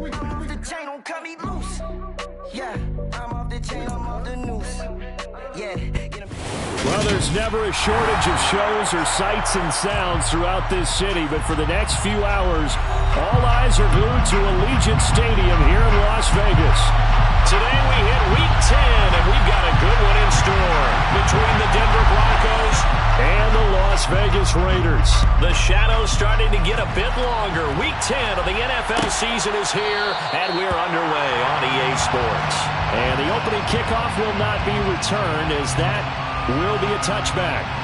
The chain don't cut me loose. Yeah, I'm off the chain, I'm off the noose. Yeah. Well, there's never a shortage of shows or sights and sounds throughout this city, but for the next few hours, all eyes are glued to Allegiant Stadium here in Las Vegas. Today we hit Week 10, and we've got a good one in store between the Denver Broncos and the Las Vegas Raiders. The shadow's starting to get a bit longer. Week 10 of the NFL season is here, and we're underway on EA Sports. And the opening kickoff will not be returned, as that will be a touchback.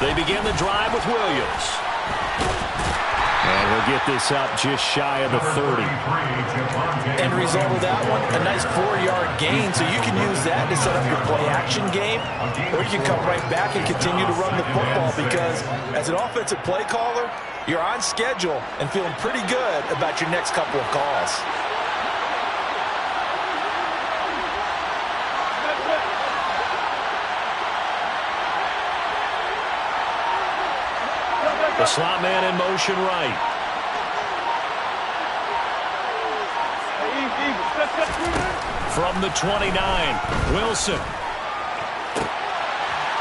They begin the drive with Williams. And he'll get this up just shy of the 30. End result of that one, a nice 4-yard gain, so you can use that to set up your play-action game, or you can come right back and continue to run the football, because as an offensive play caller, you're on schedule and feeling pretty good about your next couple of calls. The slot man in motion right. From the 29, Wilson.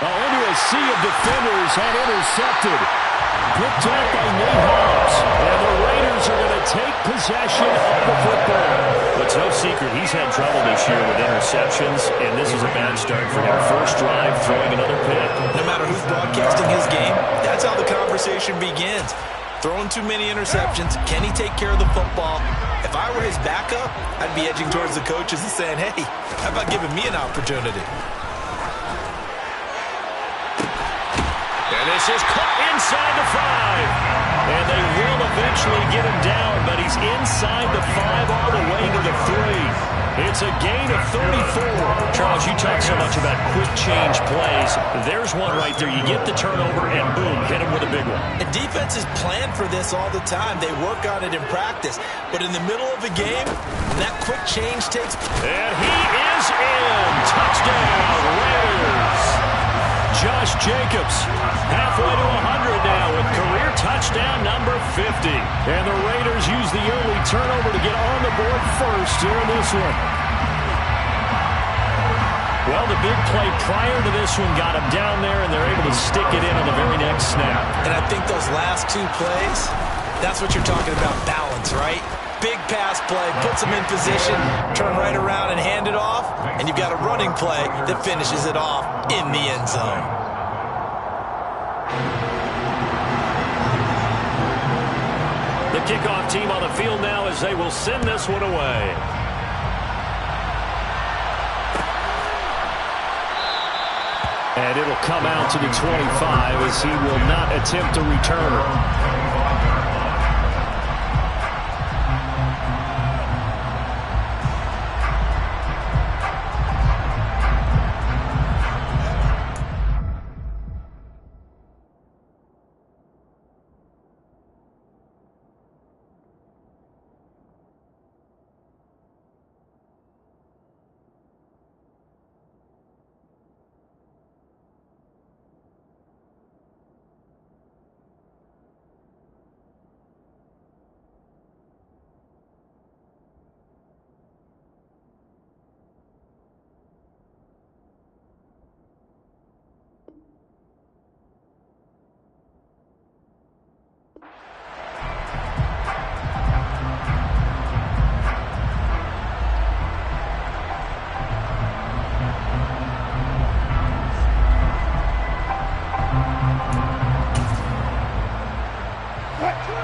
Into a sea of defenders and intercepted. Picked up by Nate Hobbs. And the Raiders are going to take possession of the football. It's no secret he's had trouble this year with interceptions, and this is a bad start for him. First drive, throwing another pick. No matter who's broadcasting his game, that's how the conversation begins. Throwing too many interceptions. Can he take care of the football? If I were his backup, I'd be edging towards the coaches and saying, hey, how about giving me an opportunity? And this is caught inside the 5. And they will eventually get him down, but he's inside the 5 all the way to the 3. It's a gain of 34. Charles, you talk so much about quick change plays. There's one right there. You get the turnover, and boom, hit him with a big one. And defenses plan for this all the time. They work on it in practice. But in the middle of the game, when that quick change takes... And he is in. Touchdown, Raiders. Josh Jacobs, halfway to 100 now with career touchdown number 50. And the Raiders use the early turnover to get on the board first here in this one. Well, the big play prior to this one got him down there, and they're able to stick it in on the very next snap. And I think those last 2 plays, that's what you're talking about, balance, right? Big pass play, puts them in position, turn right around and hand it off, and you've got a running play that finishes it off in the end zone. The kickoff team on the field now as they will send this one away. And it'll come out to the 25 as he will not attempt to return.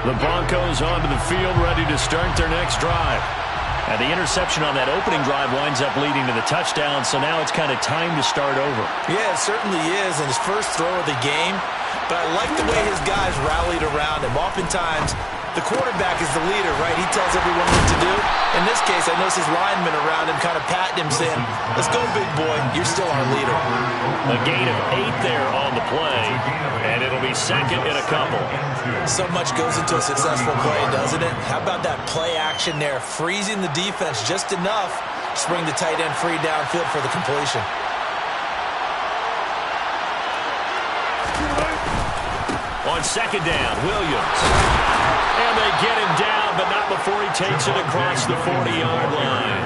The Broncos onto the field, ready to start their next drive. And the interception on that opening drive winds up leading to the touchdown, so now it's kind of time to start over. Yeah, it certainly is, and his first throw of the game. But I like the way his guys rallied around him. Oftentimes, the quarterback is the leader, right? He tells everyone what to do. In this case, I notice his linemen around him kind of patting him, saying, let's go, big boy. You're still our leader. A gain of 8 there on the play, and it'll be second and a couple. So much goes into a successful play, doesn't it? How about that play action there, freezing the defense just enough to bring the tight end free downfield for the completion. On second down, Williams. And they get him down, but not before he takes it across the 40-yard line.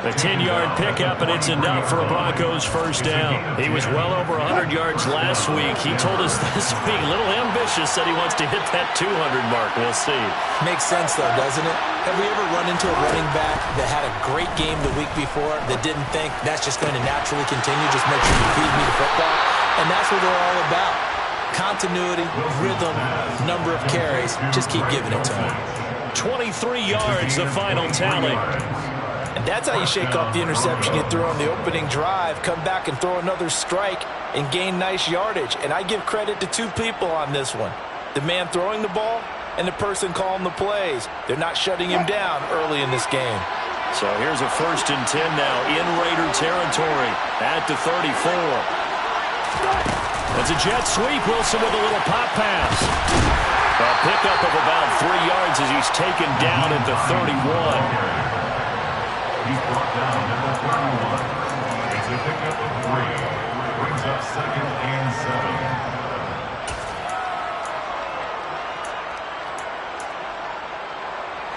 A 10-yard pickup, and it's enough for a Broncos first down. He was well over 100 yards last week. He told us this week, a little ambitious, said he wants to hit that 200 mark. We'll see. Makes sense, though, doesn't it? Have we ever run into a running back that had a great game the week before that didn't think that's just going to naturally continue, just make sure you feed me the football? And that's what they're all about. Continuity, rhythm, number of carries. Just keep giving it to him. 23 yards, the final tally. And that's how you shake off the interception you threw on the opening drive, come back and throw another strike and gain nice yardage. And I give credit to two people on this one. The man throwing the ball and the person calling the plays. They're not shutting him down early in this game. So here's a 1st and 10 now in Raider territory at the 34. It's a jet sweep. Wilson with a little pop pass. A pickup of about 3 yards as he's taken down at the 31. He's brought down at the 31. It's a pickup of 3. Brings up 2nd and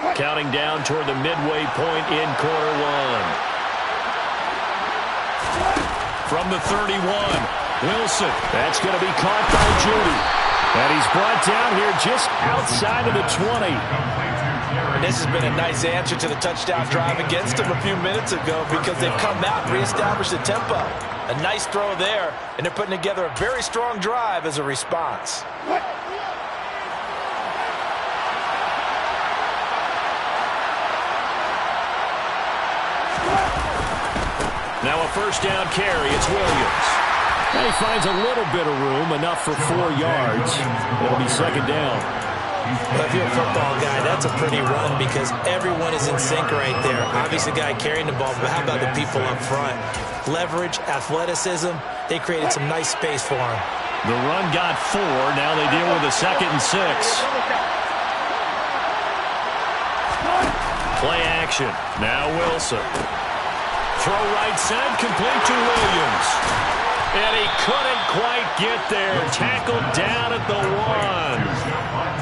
7. Counting down toward the midway point in quarter one. From the 31, Wilson. That's going to be caught by Judy. And he's brought down here just outside of the 20. And this has been a nice answer to the touchdown drive against them a few minutes ago because they've come out and reestablished the tempo. A nice throw there, and they're putting together a very strong drive as a response. Now a 1st down carry. It's Williams. And he finds a little bit of room, enough for 4 yards. It'll be 2nd down. Well, if you're a football guy, that's a pretty run because everyone is in sync right there. Obviously, the guy carrying the ball, but how about the people up front? Leverage, athleticism, they created some nice space for him. The run got 4. Now they deal with a 2nd and 6. Play action. Now Wilson. Throw right side, complete to Williams. And he couldn't quite get there. Tackled down at the 1.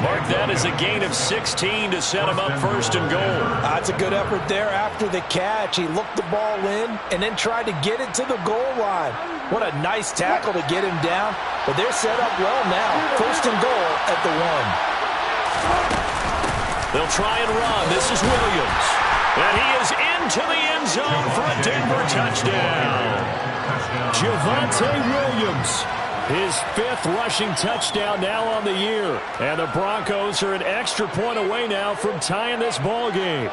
Mark that as a gain of 16 to set him up 1st and goal. That's a good effort there after the catch. He looked the ball in and then tried to get it to the goal line. What a nice tackle to get him down. But they're set up well now. 1st and goal at the 1. They'll try and run. This is Williams. And he is into the end zone for a Denver touchdown. Javonte Williams, his 5th rushing touchdown now on the year. And the Broncos are an extra point away now from tying this ball game.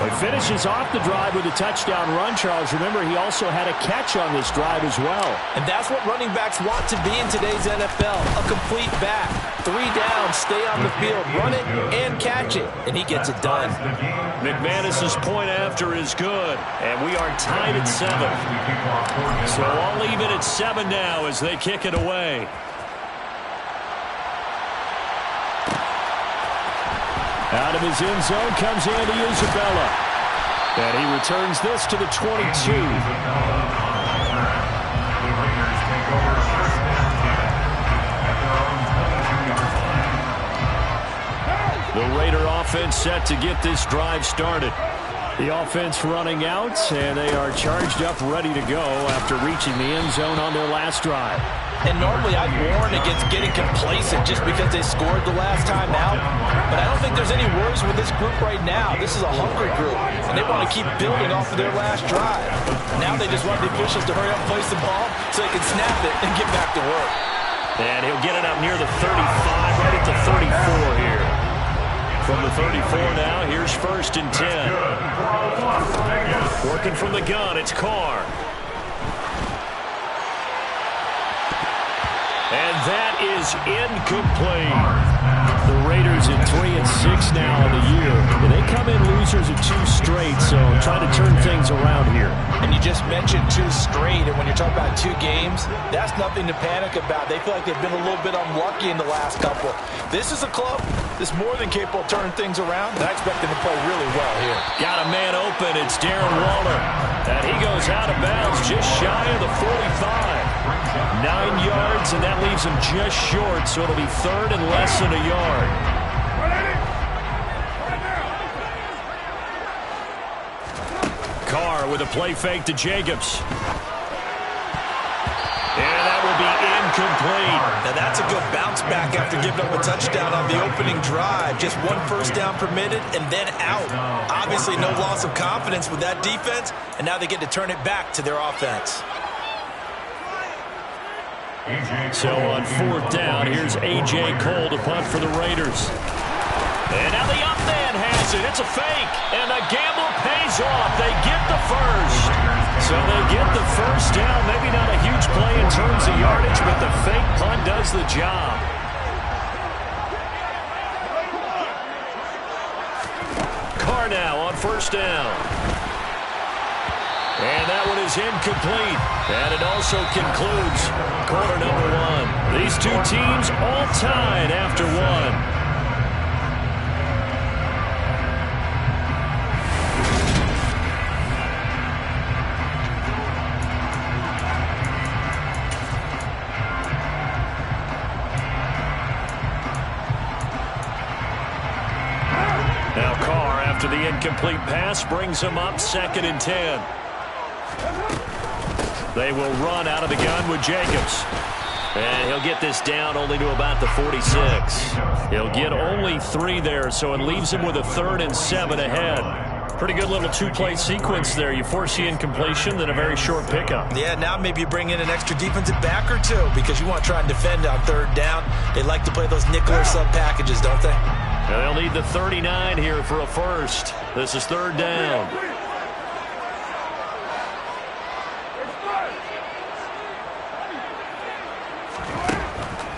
He finishes off the drive with a touchdown run, Charles. Remember, he also had a catch on this drive as well. And that's what running backs want to be in today's NFL, a complete back. 3 down, stay on the field, run it, and catch it. And he gets it done. McManus's point after is good, and we are tied at 7. So all even at 7 now as they kick it away. Out of his end zone comes Andy Isabella. And he returns this to the 22. The Raider offense set to get this drive started. The offense running out, and they are charged up, ready to go after reaching the end zone on their last drive. And normally I'd warn against getting complacent just because they scored the last time out. But I don't think there's any worries with this group right now. This is a hungry group, and they want to keep building off of their last drive. Now they just want the officials to hurry up and place the ball so they can snap it and get back to work. And he'll get it up near the 35, right at the 34 here. From the 34 now, here's 1st and 10. Working from the gun, it's Carr. And that is incomplete. The Raiders at 3-6 now in the year. And they come in losers of 2 straight, so trying to turn things around here. And you just mentioned 2 straight, and when you're talking about 2 games, that's nothing to panic about. They feel like they've been a little bit unlucky in the last couple. This is a club that's more than capable of turning things around, and I expect them to play really well here. Got a man open. It's Darren Waller. And he goes out of bounds just shy of the 45. 9 yards, and that leaves him just short, so it'll be 3rd and less than a yard. Carr with a play fake to Jacobs. And that will be incomplete. Now that's a good bounce back after giving up a touchdown on the opening drive. Just 1 first down permitted and then out. Obviously no loss of confidence with that defense, and now they get to turn it back to their offense. So on 4th down, here's A.J. Cole to punt for the Raiders. And now the up man has it. It's a fake. And the gamble pays off. They get the first. So they get the first down. Maybe not a huge play in terms of yardage, but the fake punt does the job. Carr now on 1st down. And that one is incomplete. And it also concludes quarter number 1. These 2 teams all tied after 1. Now Carr, after the incomplete pass, brings him up 2nd and 10. They will run out of the gun with Jacobs. And he'll get this down only to about the 46. He'll get only 3 there, so it leaves him with a 3rd and 7 ahead. Pretty good little 2-play sequence there. You force the incompletion, then a very short pickup. Yeah, now maybe you bring in an extra defensive back or 2 because you want to try and defend on 3rd down. They like to play those nickel or sub packages, don't they? Now they'll need the 39 here for a first. This is 3rd down.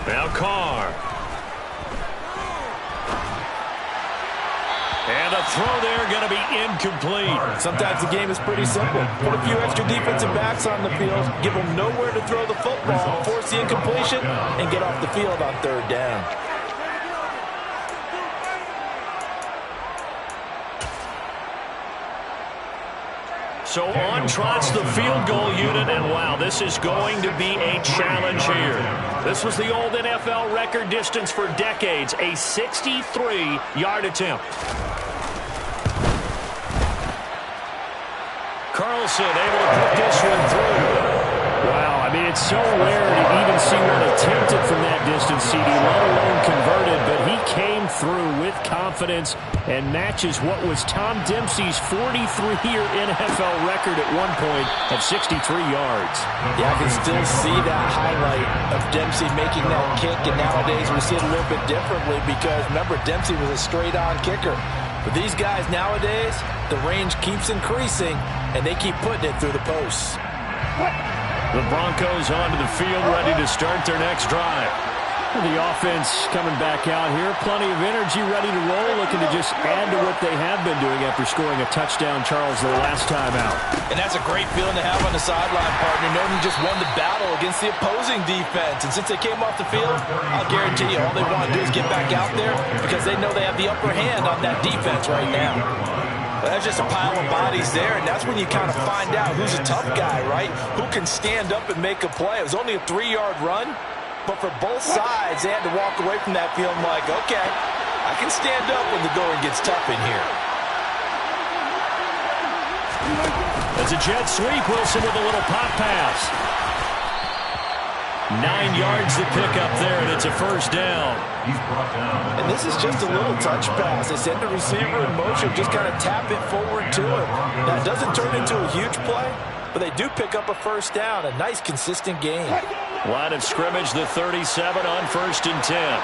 Now Carr. And a throw there going to be incomplete. Sometimes the game is pretty simple. Put a few extra defensive backs on the field, give them nowhere to throw the football, force the incompletion, and get off the field on 3rd down. So on trots the field goal unit, and wow, this is going to be a challenge here. This was the old NFL record distance for decades, a 63-yard attempt. Carlson able to put this one through. Wow, I mean, it's so rare to even see one attempted from that distance, CD, let alone converted, but he came through with confidence and matches what was Tom Dempsey's 43-year NFL record at one point at 63 yards. Yeah, I can still see that highlight of Dempsey making that kick, and nowadays we see it a little bit differently because, remember, Dempsey was a straight-on kicker. But these guys nowadays, the range keeps increasing, and they keep putting it through the posts. The Broncos onto the field, ready to start their next drive. The offense coming back out here. Plenty of energy, ready to roll, looking to just add to what they have been doing after scoring a touchdown, Charles, their last time out. And that's a great feeling to have on the sideline, partner, knowing you just won the battle against the opposing defense. And since they came off the field, I'll guarantee you all they want to do is get back out there because they know they have the upper hand on that defense right now. But that's just a pile of bodies there, and that's when you kind of find out who's a tough guy, right? Who can stand up and make a play. It was only a 3-yard run. But for both sides, they had to walk away from that feeling like, okay, I can stand up when the going gets tough in here. It's a jet sweep. Wilson with a little pop pass. 9 yards to pick up there, and it's a first down. And this is just a little touch pass. They send the receiver in motion, just kind of tap it forward to him. Now, it doesn't turn into a huge play, but they do pick up a first down. A nice, consistent game. Line of scrimmage, the 37 on 1st and 10.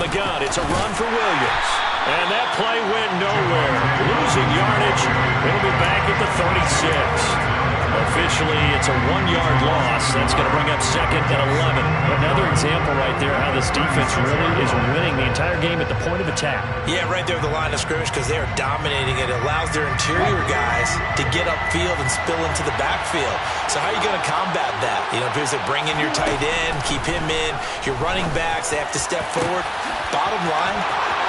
the gun. It's a run for Williams. And that play went nowhere. Losing yardage. It'll be back at the 36. Officially, it's a 1-yard loss. That's going to bring up 2nd and 11. Another example right there how this defense really is winning the entire game at the point of attack. Yeah, right there at the line of scrimmage because they are dominating it. It allows their interior guys to get upfield and spill into the backfield. So how are you going to combat that? You know, if you bring in your tight end, keep him in, your running backs, they have to step forward. Bottom line.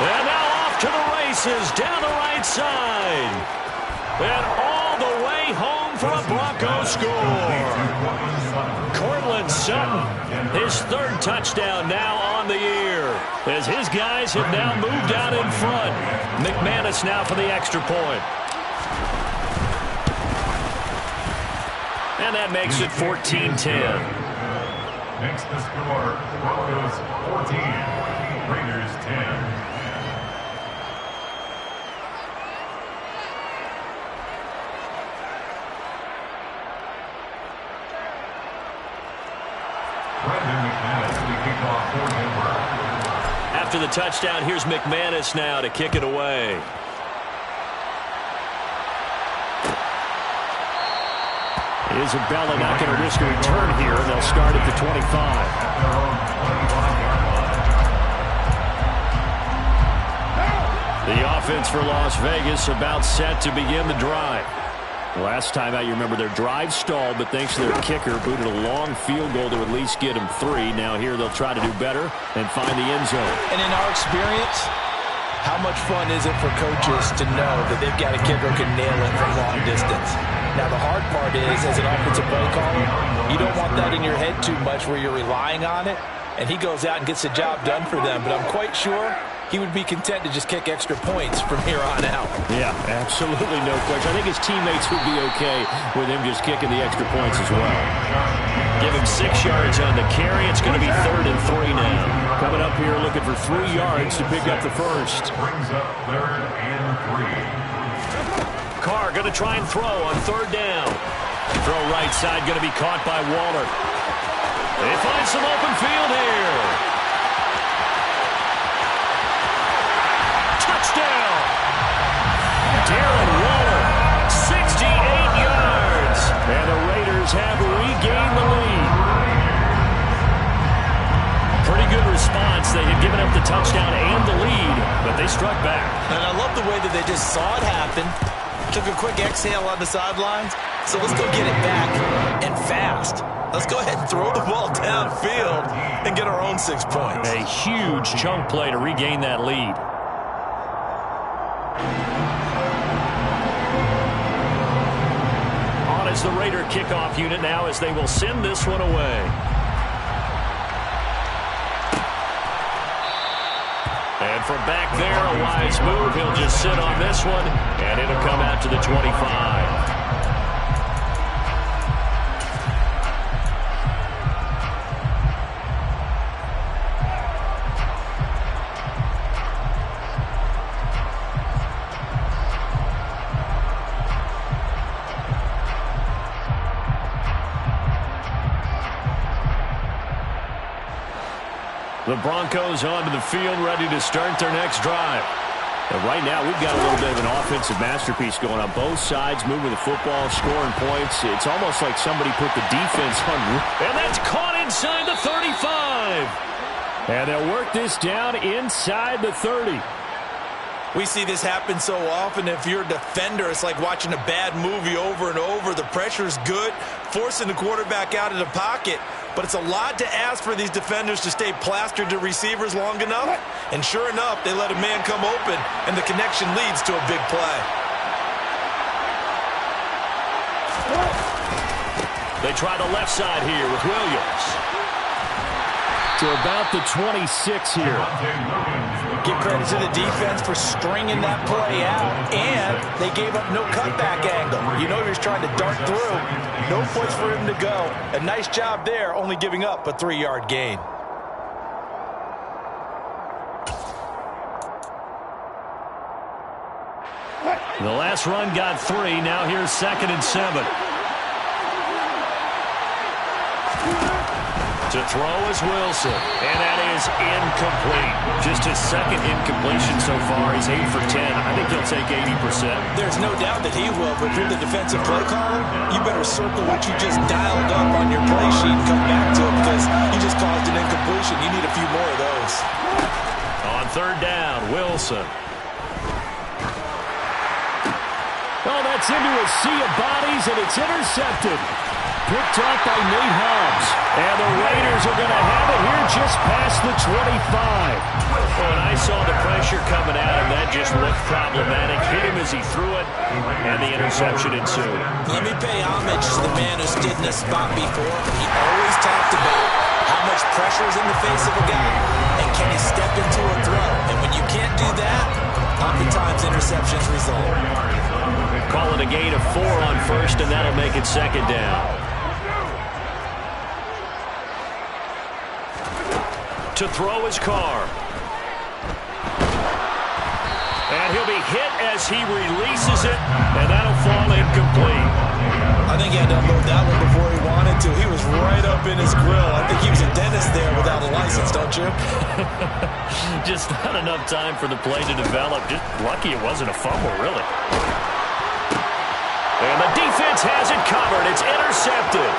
And now off to the races down the right side. And all the way home for a Bronco score. Cortland Sutton, his 3rd touchdown now on the year, as his guys have now moved out in front. McManus now for the extra point. And that makes it 14-10. Makes the score Broncos 14, Raiders 10. After the touchdown, here's McManus now to kick it away. Isabella not going to risk a return here, and they'll start at the 25. The offense for Las Vegas about set to begin the drive. Last time out, you remember their drive stalled, but thanks to their kicker, booted a long field goal to at least get them 3. Now here they'll try to do better and find the end zone. And in our experience, how much fun is it for coaches to know that they've got a kicker who can nail it from long distance? Now the hard part is, as an offensive play caller, you don't want that in your head too much where you're relying on it, and he goes out and gets the job done for them. But I'm quite sure he would be content to just kick extra points from here on out. Yeah, absolutely no question. I think his teammates would be okay with him just kicking the extra points as well. Give him 6 yards on the carry. It's going to be 3rd and 3 now. Coming up here looking for 3 yards to pick up the first. Brings up 3rd and 3. Carr going to try and throw on 3rd down. Throw right side going to be caught by Waller. They find some open field here. Touchdown! Darren Waller, 68 yards. And the Raiders have regained the lead. Pretty good response. They had given up the touchdown and the lead, but they struck back. And I love the way that they just saw it happen. Took a quick exhale on the sidelines. So let's go get it back, and fast. Let's go ahead and throw the ball downfield and get our own 6 points. A huge chunk play to regain that lead. On is the Raider kickoff unit now as they will send this one away. And from back there, a wise move. He'll just sit on this one, and it'll come out to the 25. The Broncos onto the field, ready to start their next drive. And right now, we've got a little bit of an offensive masterpiece going on both sides, moving the football, scoring points. It's almost like somebody put the defense on. And that's caught inside the 35. And they'll work this down inside the 30. We see this happen so often. If you're a defender, it's like watching a bad movie over and over. The pressure's good, forcing the quarterback out of the pocket. But it's a lot to ask for these defenders to stay plastered to receivers long enough. And sure enough, they let a man come open, and the connection leads to a big play. They try the left side here with Williams. To about the 26 here. Give credit to the defense for stringing that play out, and they gave up no cutback angle. You know he was trying to dart through. No place for him to go. A nice job there, only giving up a 3-yard gain. The last run got 3. Now here's 2nd and 7. To throw is Wilson, and that is incomplete. Just his second incompletion so far. He's 8 for 10. I think he'll take 80%. There's no doubt that he will, but if you're the defensive play caller, you better circle what you just dialed up on your play sheet and come back to it because you just caused an incompletion. You need a few more of those. On third down, Wilson. Oh, that's into a sea of bodies, and it's intercepted. Picked off by Nate Hobbs. And the Raiders are going to have it here just past the 25. Well, and I saw the pressure coming at him. That just looked problematic. Hit him as he threw it, and the interception ensued. Let me pay homage to the man who stood in this spot before. He always talked about how much pressure is in the face of a guy, and can he step into a throw. And when you can't do that, oftentimes interceptions result. Call it a gain of 4 on first, and that'll make it second down. To throw his Carr. And he'll be hit as he releases it, and that'll fall incomplete. I think he had to unload that one before he wanted to. He was right up in his grill. I think he was a dentist there without a license, don't you? Just not enough time for the play to develop. Just lucky it wasn't a fumble, really. And the defense has it covered. It's intercepted.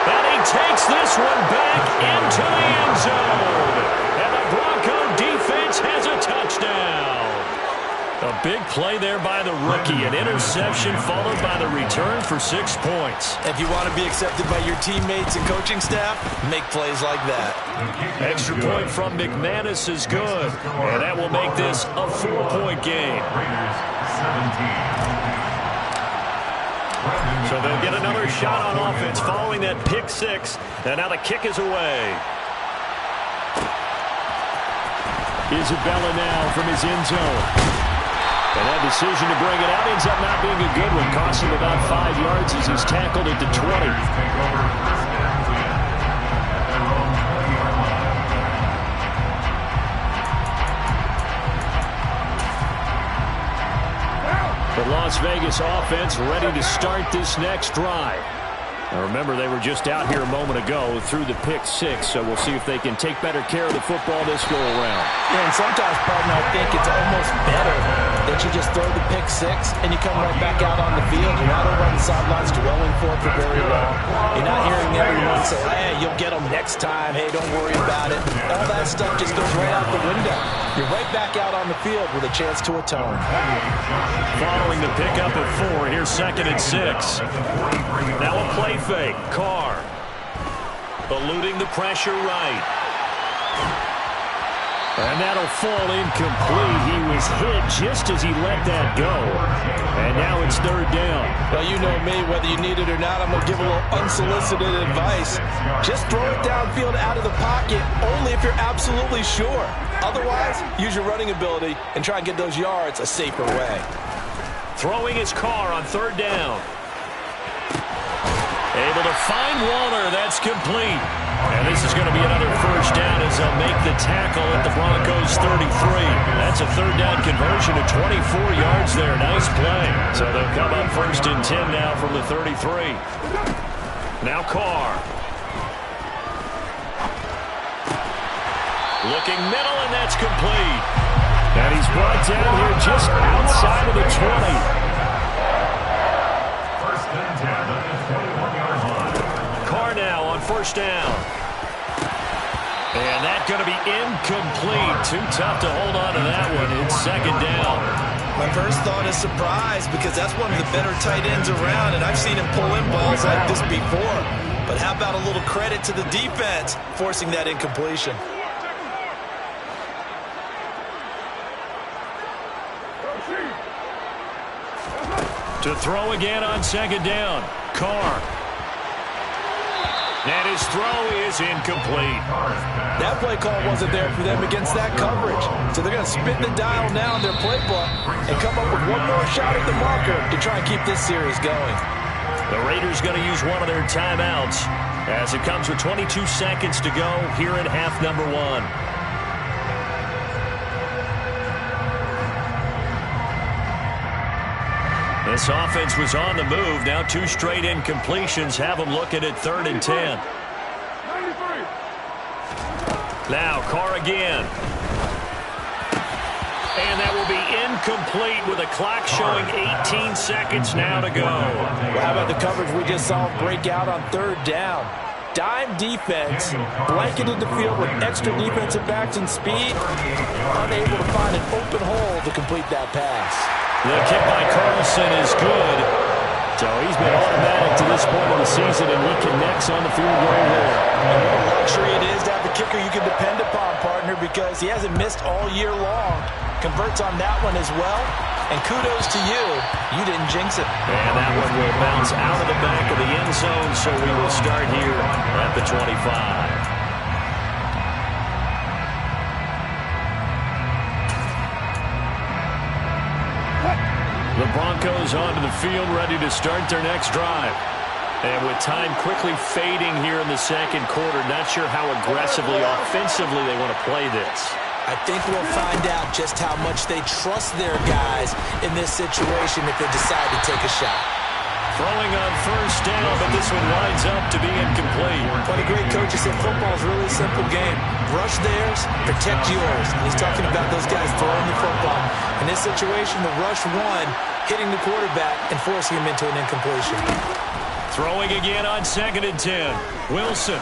And he takes this one back into the end zone. And the Bronco defense has a touchdown. A big play there by the rookie. An interception followed by the return for 6 points. If you want to be accepted by your teammates and coaching staff, make plays like that. Extra point from McManus is good. And that will make this a 4-point game. Raiders 17. So they'll get another shot on offense following that pick 6. And now the kick is away. Isabella now from his end zone. And that decision to bring it out ends up not being a good one. Costs him about 5 yards as he's tackled at the 20. The Las Vegas offense ready to start this next drive. Now remember, they were just out here a moment ago through the pick 6, so we'll see if they can take better care of the football this go around. Yeah, and sometimes, partner, I think it's almost better that you just throw the pick 6 and you come right back out on the field. You're not over on the sidelines dwelling for it for very long. You're not hearing everyone say, hey, you'll get them next time. Hey, don't worry about it. All that stuff just goes right out the window. You're right back out on the field with a chance to atone. Following the pickup of 4, here's 2nd and 6. Now a play fake. Carr eluding the pressure right. And that'll fall incomplete. He was hit just as he let that go. And now it's 3rd down. Well, you know me, whether you need it or not, I'm going to give a little unsolicited advice. Just throw it downfield out of the pocket, only if you're absolutely sure. Otherwise, use your running ability and try and get those yards a safer way. Throwing his Carr on 3rd down. Able to find Waller. That's complete. And this is going to be another 1st down as they'll make the tackle at the Broncos 33. That's a 3rd down conversion of 24 yards there. Nice play. So they'll come up 1st and 10 now from the 33. Now Carr. Looking middle, and that's complete. And he's brought down here just outside of the 20. Carr now on 1st down. And that's going to be incomplete. Too tough to hold on to that one. It's 2nd down. My first thought is surprise because that's one of the better tight ends around, and I've seen him pull in balls like this before. But how about a little credit to the defense forcing that incompletion? To throw again on 2nd down. Carr. And his throw is incomplete. That play call wasn't there for them against that coverage. So they're going to spin the dial now in their playbook and come up with one more shot at the marker to try and keep this series going. The Raiders going to use one of their timeouts as it comes with 22 seconds to go here in half number 1. This offense was on the move. Now 2 straight incompletions have them looking at 3rd and 10. Now Carr again. And that will be incomplete with a clock showing 18 seconds now to go. Well, how about the coverage we just saw break out on 3rd down? Dime defense, blanketed the field with extra defensive backs and speed, unable to find an open hole to complete that pass. The kick by Carlson is good. So he's been automatic to this point of the season, and he connects on the field goal there. And what a luxury it is to have a kicker you can depend upon, partner, because he hasn't missed all year long. Converts on that one as well. And kudos to you. You didn't jinx it. And that one will bounce out of the back of the end zone, so we will start here at the 25. The Broncos onto the field, ready to start their next drive. And with time quickly fading here in the second quarter, not sure how aggressively, offensively they want to play this. I think we'll find out just how much they trust their guys in this situation if they decide to take a shot. Throwing on 1st down, but this one winds up to be incomplete. What a great coach. He said football is really a simple game. Rush theirs, protect yours. And he's talking about those guys throwing the football. In this situation, the rush won, hitting the quarterback and forcing him into an incompletion. Throwing again on 2nd and 10. Wilson.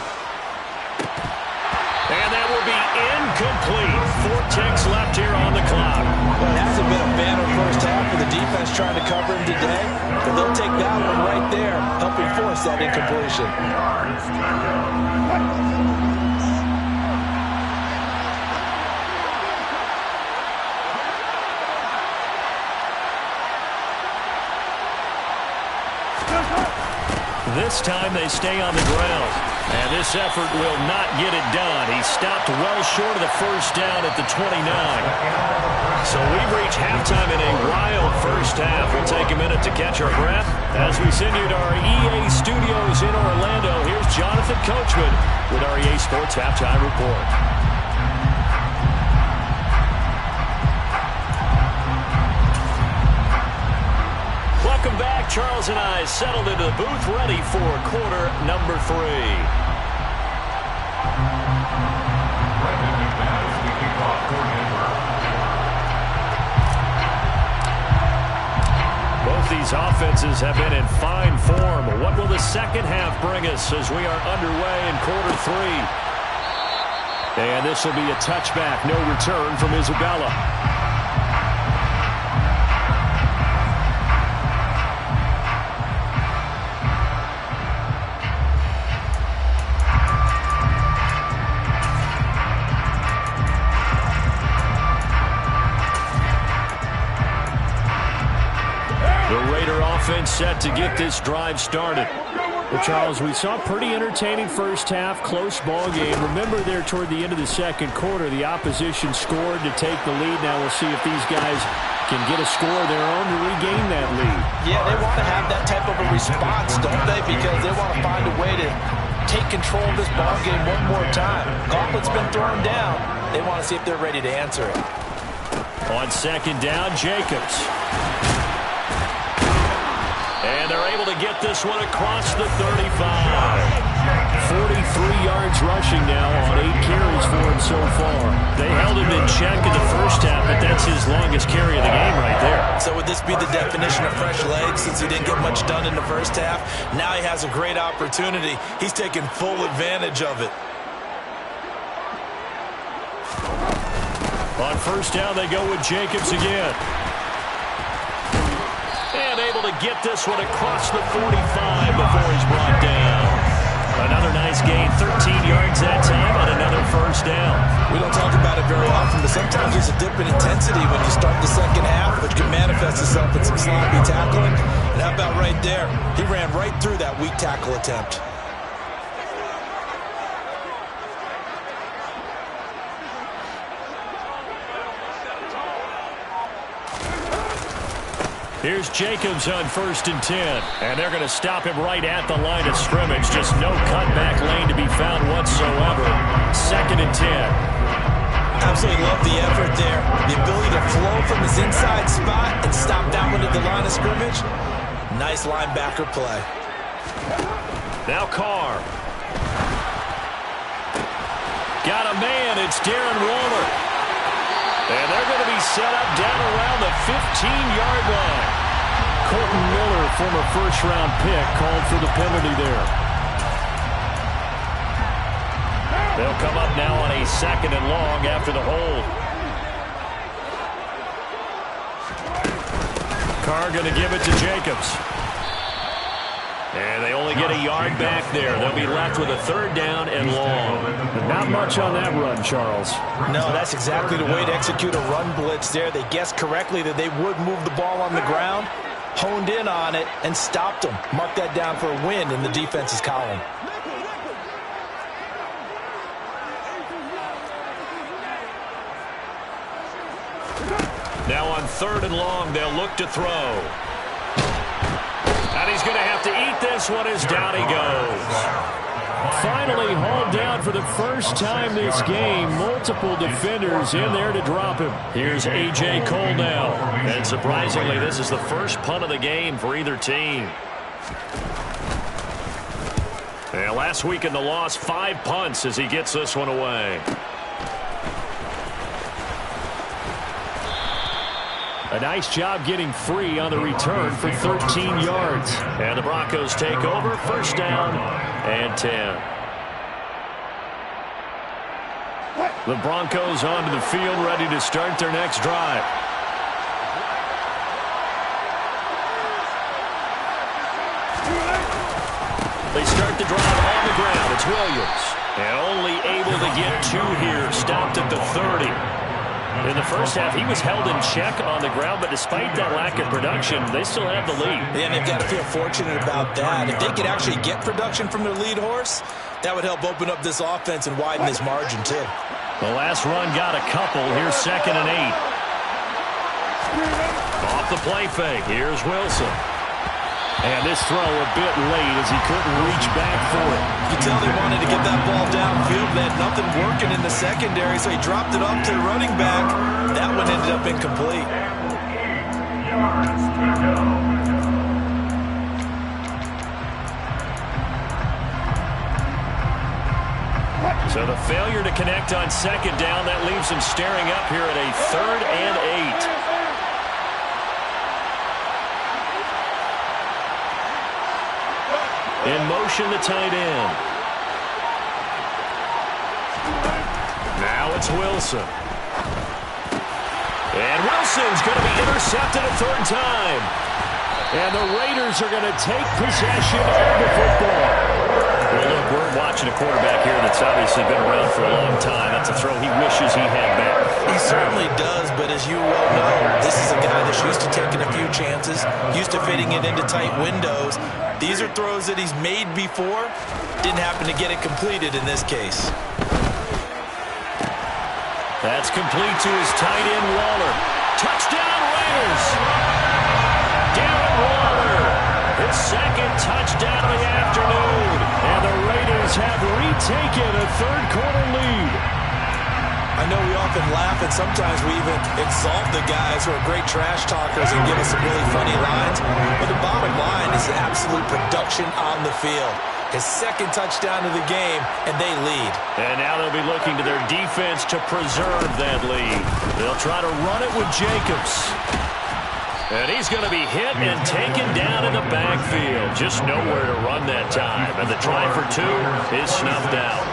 And that will be incomplete. 4 ticks left here on the clock. Well, it hasn't been a banner first half for the defense trying to cover him today, but they'll take that one right there, helping force that incompletion. This time they stay on the ground. And this effort will not get it done. He stopped well short of the 1st down at the 29. So we've reached halftime in a wild first half. We'll take a minute to catch our breath as we send you to our EA studios in Orlando. Here's Jonathan Coachman with our EA Sports Halftime Report. Welcome back. Charles and I settled into the booth ready for quarter number 3. Both these offenses have been in fine form. What will the second half bring us as we are underway in quarter 3? And this will be a touchback. No return from Isabella. Set to get this drive started. Well, Charles, we saw a pretty entertaining first half, close ball game. Remember there toward the end of the second quarter, the opposition scored to take the lead. Now we'll see if these guys can get a score of their own to regain that lead. Yeah, they want to have that type of a response, don't they? Because they want to find a way to take control of this ball game one more time. Gauntlet's been thrown down. They want to see if they're ready to answer it. On 2nd down, Jacobs. And they're able to get this one across the 35. 43 yards rushing now on 8 carries for him so far. They held him in check in the first half, but that's his longest carry of the game right there. So would this be the definition of fresh legs since he didn't get much done in the first half? Now he has a great opportunity. He's taking full advantage of it. On 1st down, they go with Jacobs again. And able to get this one across the 45 before he's brought down. Another nice gain, 13 yards that time on another 1st down. We don't talk about it very often, but sometimes there's a dip in intensity when you start the second half, which can manifest itself in some sloppy tackling. And how about right there? He ran right through that weak tackle attempt. Here's Jacobs on 1st and 10. And they're going to stop him right at the line of scrimmage. Just no cutback lane to be found whatsoever. 2nd and 10. Absolutely love the effort there. The ability to flow from his inside spot and stop that one at the line of scrimmage. Nice linebacker play. Now Carr. Got a man. It's Darren Waller. And they're going to be set up down around the 15-yard line. Colton Miller, former first-round pick, called for the penalty there. They'll come up now on a 2nd and long after the hold. Carr going to give it to Jacobs. And they only get a yard back there. They'll be left with a 3rd down and long. But not much on that run, Charles. No, that's exactly the way to execute a run blitz there. They guessed correctly that they would move the ball on the ground, honed in on it, and stopped them. Mark that down for a win in the defense's column. Now on 3rd and long, they'll look to throw. And he's going to have to eat this one as down he goes. Finally hauled down for the first time this game. Multiple defenders in there to drop him. Here's A.J. Cole now. And surprisingly, this is the first punt of the game for either team. And last week in the loss, 5 punts as he gets this one away. A nice job getting free on the return for 13 yards. And the Broncos take over, 1st down and 10. The Broncos onto the field, ready to start their next drive. They start the drive on the ground. It's Williams. And only able to get 2 here. Stopped at the 30. In the first half, he was held in check on the ground, but despite that lack of production, they still have the lead. Yeah, and they've got to feel fortunate about that. If they could actually get production from their lead horse, that would help open up this offense and widen his margin, too. The last run got a couple. Here's 2nd and 8. Off the play fake. Here's Wilson. And this throw a bit late as he couldn't reach back for it. You can tell they wanted to get that ball downfield. They had nothing working in the secondary, so he dropped it off to the running back. That one ended up incomplete. So the failure to connect on 2nd down, that leaves him staring up here at a 3rd and 8. In motion, the tight end. Now it's Wilson. And Wilson's going to be intercepted a 3rd time. And the Raiders are going to take possession of the football. Well, look, we're watching a quarterback here that's obviously been around for a long time. That's a throw he wishes he had back. He certainly does, but as you well know, this is a guy that's used to taking a few chances, used to fitting it into tight windows. These are throws that he's made before. Didn't happen to get it completed in this case. That's complete to his tight end, Waller. Touchdown, Raiders! Darren Waller, his 2nd touchdown of the afternoon. And the Raiders have retaken a 3rd-quarter lead. I know we often laugh, and sometimes we even exalt the guys who are great trash talkers and give us some really funny lines. But the bottom line is absolute production on the field. His 2nd touchdown of the game, and they lead. And now they'll be looking to their defense to preserve that lead. They'll try to run it with Jacobs. And he's going to be hit and taken down in the backfield. Just nowhere to run that time. And the try for 2 is snuffed out.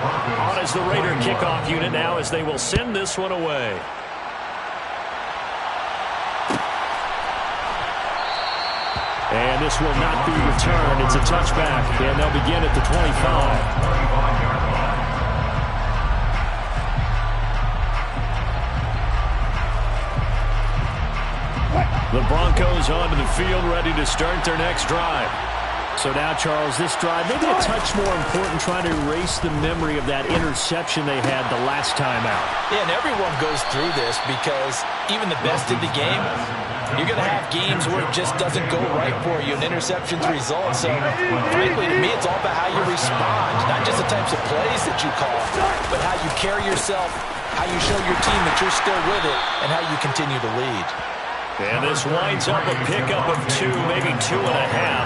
On is the Raider kickoff unit now as they will send this one away. And this will not be returned. It's a touchback, and they'll begin at the 25. The Broncos onto the field, ready to start their next drive. So now, Charles, this drive, maybe a touch more important, trying to erase the memory of that interception they had the last time out. Yeah, and everyone goes through this because even the best in the game, you're going to have games where it just doesn't go right for you, and interceptions result. So, frankly, to me, it's all about how you respond, not just the types of plays that you call, but how you carry yourself how you show your team that you're still with it, and how you continue to lead. And this winds up a pickup of 2, maybe 2.5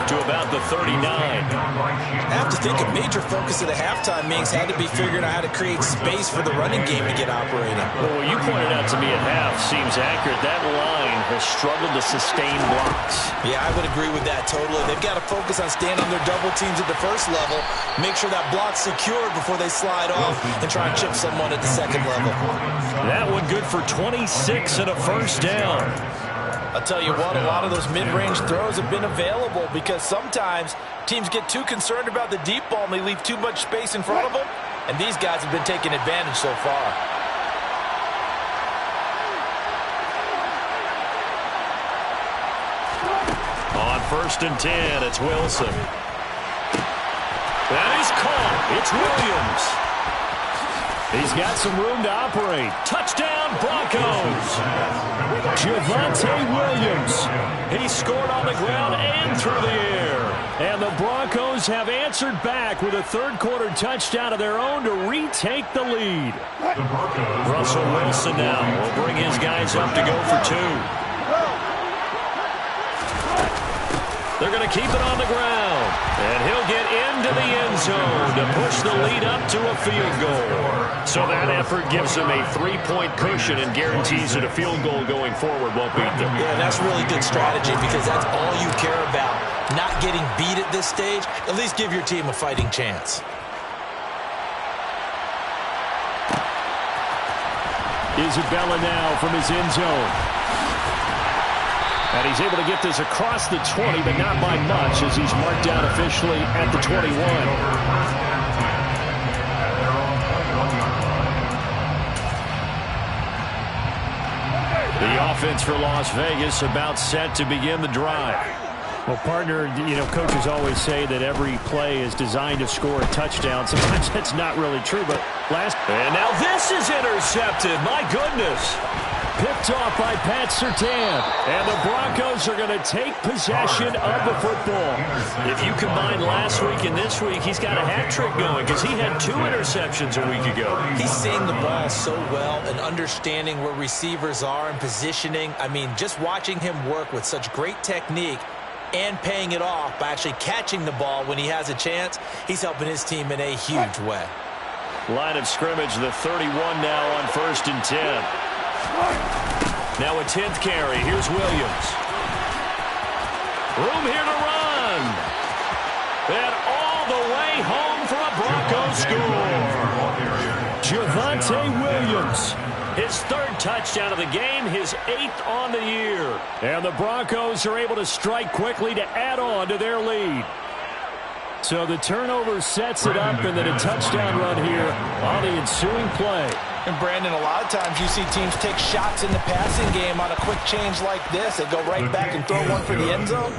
to about the 39. I have to think a major focus of the halftime meetings had to be figuring out how to create space for the running game to get operating. Well, what you pointed out to me at half seems accurate. That line has struggled to sustain blocks. Yeah, I would agree with that totally. They've got to focus on staying on their double teams at the first level, make sure that block's secured before they slide off, and try and chip someone at the second level. That one good for 26 and a first down. I'll tell you what, a lot of those mid-range throws have been available because sometimes teams get too concerned about the deep ball and they leave too much space in front of them, and these guys have been taking advantage so far. On 1st and 10, it's Wilson. That is caught. It's Williams. He's got some room to operate. Touchdown, Broncos. Javonte Williams. He scored on the ground and through the air. And the Broncos have answered back with a third-quarter touchdown of their own to retake the lead. Russell Wilson now will bring his guys up to go for 2. They're going to keep it on the ground. And he'll get into the end zone to push the lead up to a field goal. So that effort gives them a 3-point cushion and guarantees that a field goal going forward won't beat them. Yeah, that's really good strategy because that's all you care about. Not getting beat at this stage. At least give your team a fighting chance. Isabella now from his end zone. And he's able to get this across the 20, but not by much as he's marked down officially at the 21. The offense for Las Vegas about set to begin the drive. Well, partner, you know, coaches always say that every play is designed to score a touchdown. Sometimes that's not really true, but And now this is intercepted. My goodness. Picked off by Pat Surtain. And the Broncos are going to take possession of the football. If you combine last week and this week, he's got a hat trick going because he had 2 interceptions a week ago. He's seeing the ball so well and understanding where receivers are and positioning. I mean, just watching him work with such great technique and paying it off by actually catching the ball when he has a chance, he's helping his team in a huge way. Line of scrimmage, the 31 now on 1st and 10. Now a 10th carry. Here's Williams. Room here to run. And all the way home for a Broncos score. Javonte Williams. His 3rd touchdown of the game, his 8th on the year. And the Broncos are able to strike quickly to add on to their lead. So the turnover sets it up, and then a touchdown run here on the ensuing play. And Brandon, a lot of times you see teams take shots in the passing game on a quick change like this. They go right back and throw one for the end zone.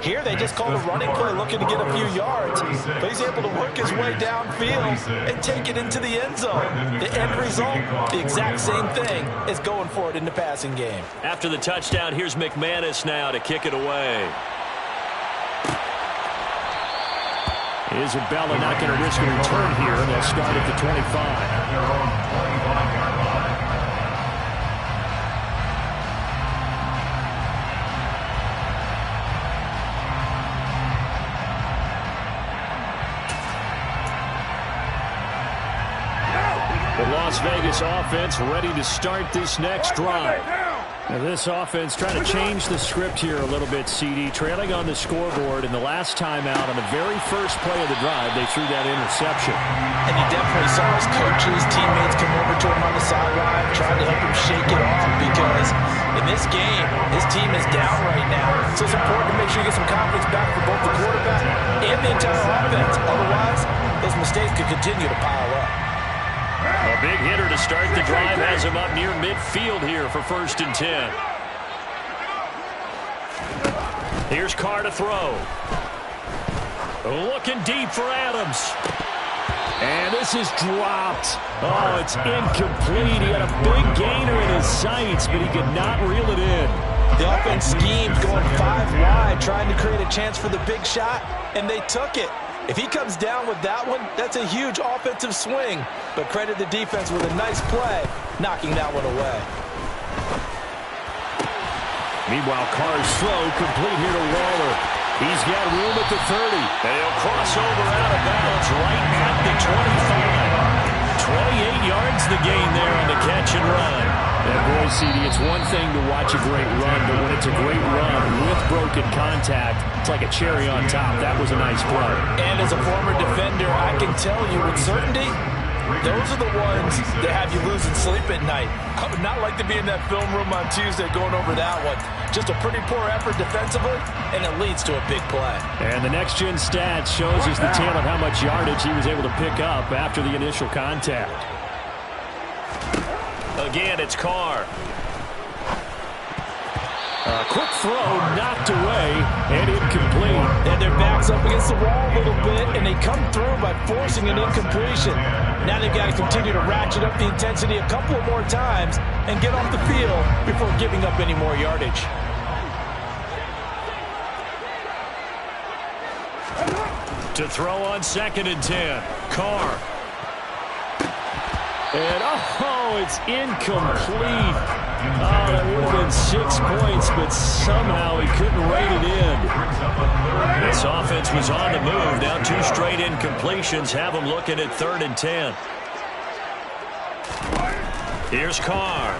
Here they just called a running play looking to get a few yards. But he's able to work his way downfield and take it into the end zone. The end result, the exact same thing as going for it in the passing game. After the touchdown, here's McManus now to kick it away. Isabella not going to risk a return here. They'll start at the 25. The Las Vegas offense ready to start this next drive. Now this offense trying to change the script here a little bit, CD. Trailing on the scoreboard, and the last time out on the very first play of the drive, they threw that interception. And you definitely saw his coaches, teammates come over to him on the sideline, trying to help him shake it off because in this game, his team is down right now. So it's important to make sure you get some confidence back for both the quarterback and the entire offense. Otherwise, those mistakes could continue to pile up. A big hitter to start the drive has him up near midfield here for 1st and 10. Here's Carr to throw. Looking deep for Adams. And this is dropped. Oh, it's incomplete. He had a big gainer in his sights, but he could not reel it in. The offense schemed going 5 wide, trying to create a chance for the big shot, and they took it. If he comes down with that one, that's a huge offensive swing. But credit the defense with a nice play, knocking that one away. Meanwhile, Carr's throw complete here to Waller. He's got room at the 30. And he'll cross over out of bounds right at the 25. 28 yards the gain there on the catch and run. And boy, CD, it's one thing to watch a great run, but when it's a great run with broken contact, it's like a cherry on top. That was a nice play. And as a former defender, I can tell you with certainty, those are the ones that have you losing sleep at night. I would not like to be in that film room on Tuesday going over that one. Just a pretty poor effort defensively, and it leads to a big play. And the next-gen stats shows us the tale of how much yardage he was able to pick up after the initial contact. Again, it's Carr. A quick throw knocked away and incomplete. And their back's up against the wall a little bit, and they come through by forcing an incompletion. Now they've got to continue to ratchet up the intensity a couple of more times and get off the field before giving up any more yardage. To throw on 2nd and 10. Carr. And, it's incomplete. That would have been 6 points, but somehow he couldn't rein it in. This offense was on the move. Now 2 straight incompletions have them looking at 3rd and 10. Here's Carr.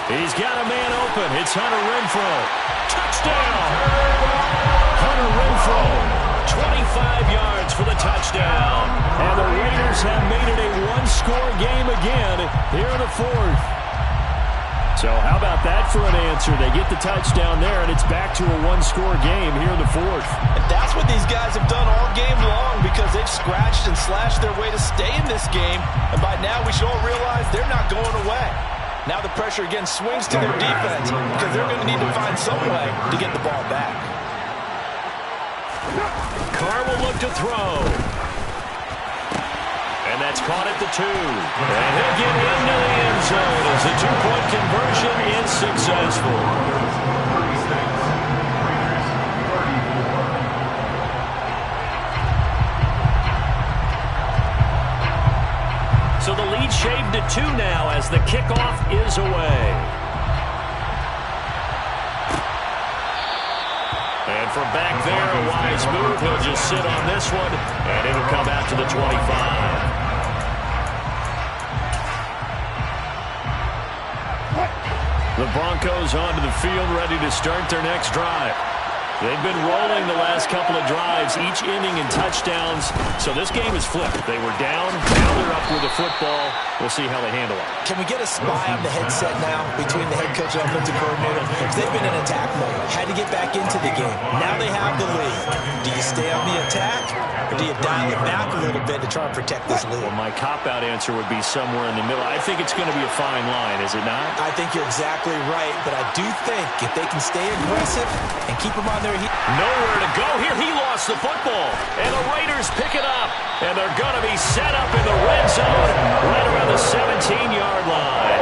He's got a man open. It's Hunter Renfrow. Touchdown! Hunter Renfrow. 25 yards for the touchdown. And the Raiders have made it a one-score game again here in the 4th. So how about that for an answer? They get the touchdown there, and it's back to a one-score game here in the 4th. And that's what these guys have done all game long because they've scratched and slashed their way to stay in this game. And by now we should all realize they're not going away. Now the pressure again swings to their defense because they're going to need to find some way to get the ball back. Carr will look to throw. And that's caught at the 2. And he'll get into the end zone as the 2-point conversion is successful. So the lead shaved to 2 now as the kickoff is away. And from back there, a wise move. He'll just sit on this one, and it'll come out to the 25. The Broncos onto the field, ready to start their next drive. They've been rolling the last couple of drives, each inning in touchdowns. So this game is flipped. They were down, now they're up with the football. We'll see how they handle it. Can we get a spy on the headset now between the head coach and offensive coordinator? Because they've been in attack mode. Had to get back into the game. Now they have the lead. Do you stay on the attack, or do you dial it back a little bit to try and protect this lead? Well, my cop-out answer would be somewhere in the middle. I think it's going to be a fine line, is it not? I think you're exactly right, but I do think if they can stay aggressive and keep them on their heels. Nowhere to go here. He lost the football. And the Raiders pick it up. And they're going to be set up in the red zone right around the 17-yard line.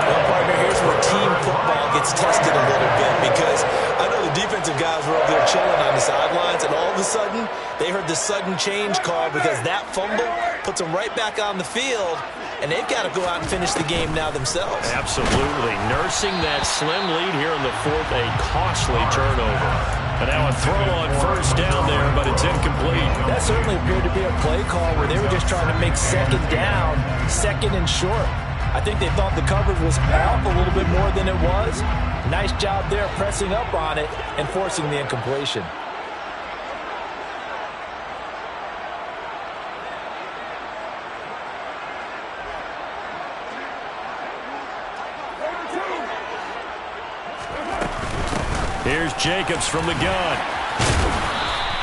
Well, partner, here's where team football gets tested a little bit because I know the defensive guys were over there chilling on the sidelines, and all of a sudden, they heard the sudden change call because that fumble puts them right back on the field, and they've got to go out and finish the game now themselves. Absolutely. Nursing that slim lead here in the 4th, a costly turnover. And now a throw on 1st down there, but it's incomplete. That certainly appeared to be a play call where they were just trying to make 2nd down, 2nd and short. I think they thought the coverage was off a little bit more than it was. Nice job there pressing up on it and forcing the incompletion. Here's Jacobs from the gun.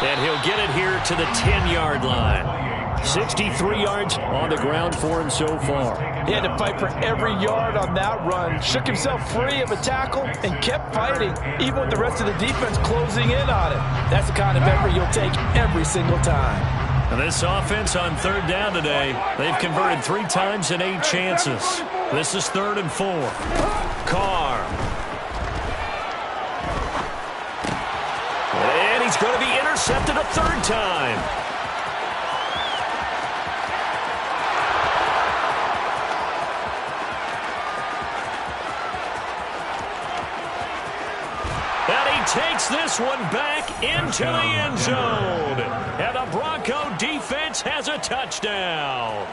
And he'll get it here to the 10-yard line. 63 yards on the ground for him so far. He had to fight for every yard on that run. Shook himself free of a tackle and kept fighting, even with the rest of the defense closing in on him. That's the kind of effort you'll take every single time. And this offense on 3rd down today, they've converted 3 times in 8 chances. This is 3rd and 4. Carr. It's going to be intercepted a third time. And he takes this one back into the end zone. And the Bronco defense has a touchdown.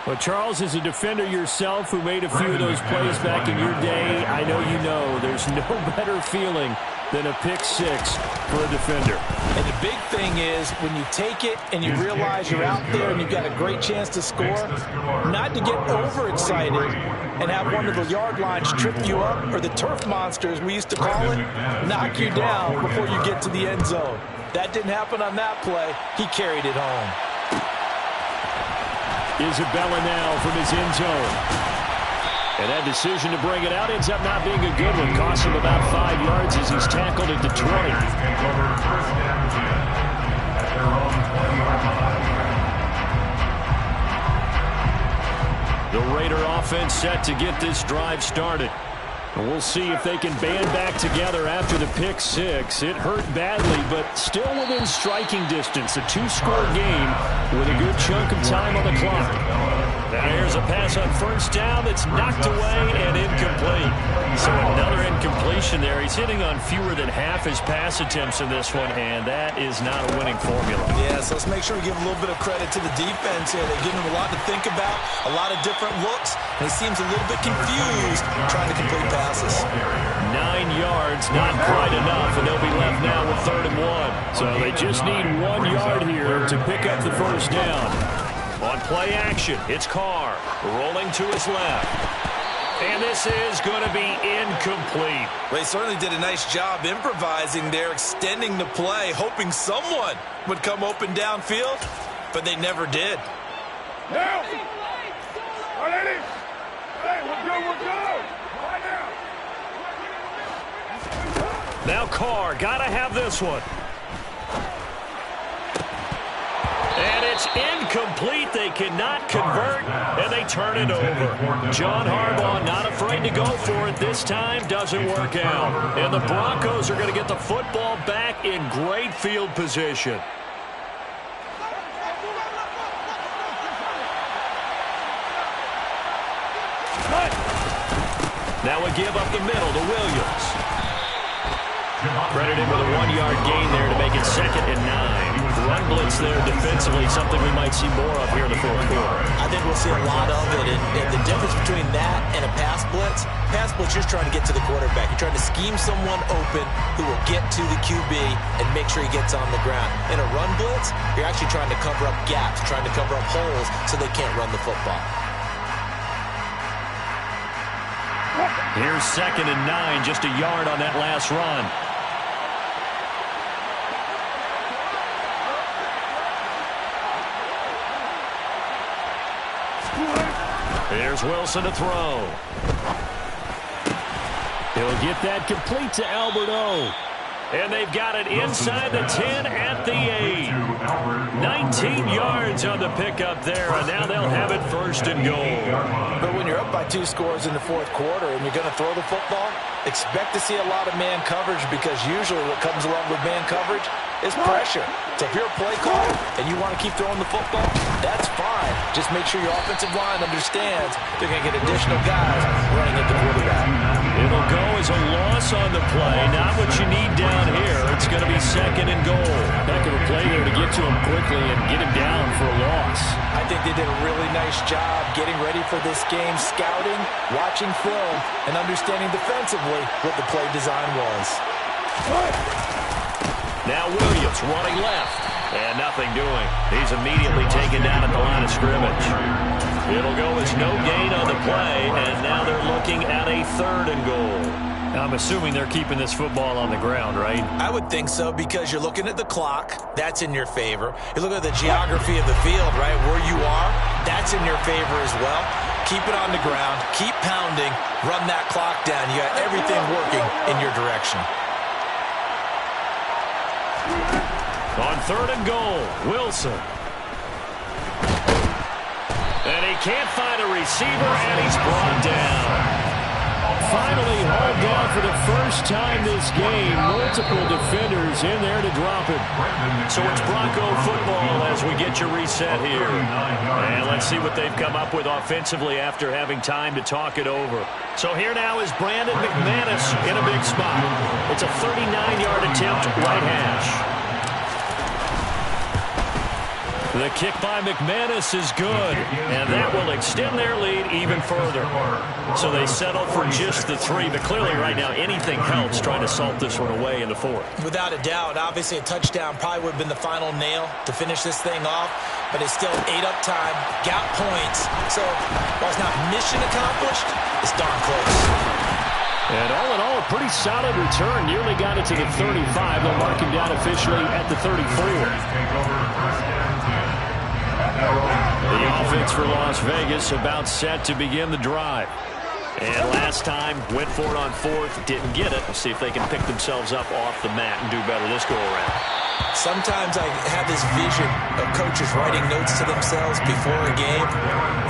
Well, Charles, as a defender yourself who made a few of those plays back in your day, I know you know there's no better feeling than a pick six for a defender. And the big thing is when you take it and you realize you're out there and you've got a great chance to score, not to get overexcited and have one of the yard lines trip you up, or the turf monsters, we used to call it, knock you down before you get to the end zone. That didn't happen on that play. He carried it home. Isabella now from his end zone. And that decision to bring it out ends up not being a good one. Costs him about 5 yards as he's tackled at the 20. The Raider offense set to get this drive started. And we'll see if they can band back together after the pick six. It hurt badly, but still within striking distance. A two-score game with a good chunk of time on the clock. Now here's a pass on first down that's knocked away and incomplete. So another incompletion there. He's hitting on fewer than half his pass attempts in this one, and that is not a winning formula. Yeah, so let's make sure we give a little bit of credit to the defense here. They're giving him a lot to think about, a lot of different looks, and he seems a little bit confused trying to complete passes. 9 yards, not quite enough, and they'll be left now with 3rd and 1. So they just need 1 yard here to pick up the first down. On play action, it's Carr rolling to his left. And this is going to be incomplete. Well, he certainly did a nice job improvising there, extending the play, hoping someone would come open downfield, but they never did. Now! Hey, we're good. Right now. Now Carr, got to have this one. And it's incomplete. They cannot convert, and they turn it over. John Harbaugh not afraid to go for it this time. Doesn't work out. And the Broncos are going to get the football back in great field position. Now we give up the middle to Williams. Credited with a 1 yard gain there to make it 2nd and 9. Run blitz there defensively, something we might see more of here in the 4th quarter. I think we'll see a lot of it, and the difference between that and a pass blitz, you're just trying to get to the quarterback. You're trying to scheme someone open who will get to the QB and make sure he gets on the ground. In a run blitz, you're actually trying to cover up gaps, trying to cover up holes so they can't run the football. Here's 2nd and 9, just a yard on that last run. Here's Wilson to throw. He'll get that complete to Albert O. And they've got it inside the 10 at the 8. 19 yards on the pickup there, and now they'll have it 1st and goal. But when you're up by 2 scores in the 4th quarter and you're going to throw the football, expect to see a lot of man coverage, because usually what comes along with man coverage is pressure. So if you're a play caller and you want to keep throwing the football, that's fine. Just make sure your offensive line understands they're going to get additional guys running at the quarterback. It'll go as a loss on the play. Not what you need down here. It's going to be 2nd and goal. Heck of a play there to get to him quickly and get him down for a loss. I think they did a really nice job getting ready for this game, scouting, watching film, and understanding defensively what the play design was. Now Williams running left, and nothing doing. He's immediately taken down at the line of scrimmage. It'll go as no gain on the play, and now they're looking at a 3rd and goal. I'm assuming they're keeping this football on the ground, right? I would think so, because you're looking at the clock. That's in your favor. You look at the geography of the field, right, where you are. That's in your favor as well. Keep it on the ground. Keep pounding. Run that clock down. You got everything working in your direction. On 3rd and goal, Wilson. And he can't find a receiver, and he's brought down. finally hauled down for the first time this game. Multiple defenders in there to drop him. So it's Bronco football as we get you reset here. And let's see what they've come up with offensively after having time to talk it over. So here now is Brandon McManus in a big spot. It's a 39-yard attempt right hash. The kick by McManus is good, and that will extend their lead even further. So they settle for just the 3, but clearly right now anything helps trying to salt this one away in the 4th. Without a doubt, obviously a touchdown probably would have been the final nail to finish this thing off, but it's still 8 up time, got points. So while it's not mission accomplished, it's darn close. And all in all, a pretty solid return. Nearly got it to the 35. They'll mark him down officially at the 34. The offense for Las Vegas about set to begin the drive. And last time, went for it on 4th, didn't get it. We'll see if they can pick themselves up off the mat and do better this go-around. Sometimes I have this vision of coaches writing notes to themselves before a game,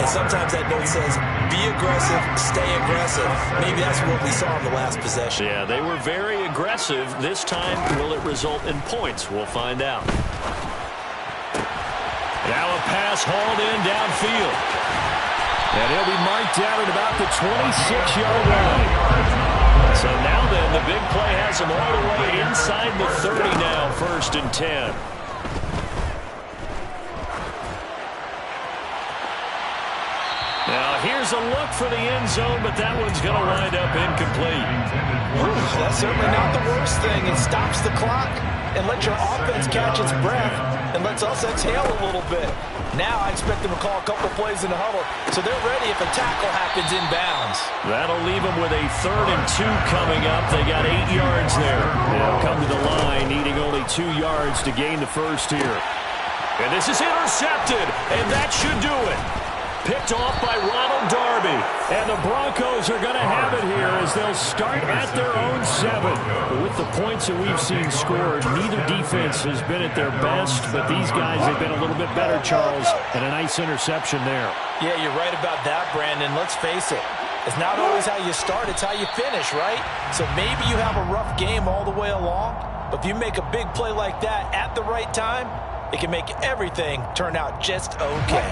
and sometimes that note says, be aggressive, stay aggressive. Maybe that's what we saw in the last possession. Yeah, they were very aggressive. This time, will it result in points? We'll find out. Now a pass hauled in downfield. And he'll be marked down at about the 26-yard line. So now then, the big play has him all the way inside the 30 now, 1st and 10. Now here's a look for the end zone, but that one's going to wind up incomplete. That's certainly not the worst thing. It stops the clock and lets your offense catch its breath and lets us exhale a little bit. Now I expect them to call a couple plays in the huddle, so they're ready if a tackle happens inbounds. That'll leave them with a 3rd and 2 coming up. They got 8 yards there. They'll come to the line, needing only 2 yards to gain the first here. And this is intercepted, and that should do it. Picked off by Ronald Darby. And the Broncos are going to have it here as they'll start at their own 7. But with the points that we've seen scored, neither defense has been at their best, but these guys have been a little bit better, Charles, and a nice interception there. Yeah, you're right about that, Brandon. Let's face it. It's not always how you start, it's how you finish, right? So maybe you have a rough game all the way along, but if you make a big play like that at the right time, it can make everything turn out just okay.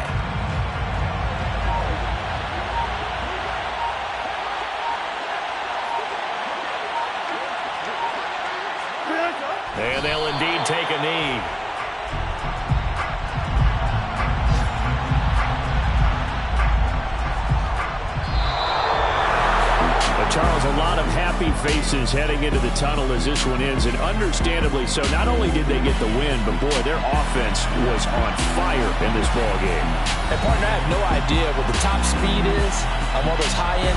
And they'll indeed take a knee. But Charles, a lot of happy faces heading into the tunnel as this one ends, and understandably so. Not only did they get the win, but boy, their offense was on fire in this ball game. And partner, I have no idea what the top speed is on one of those high-end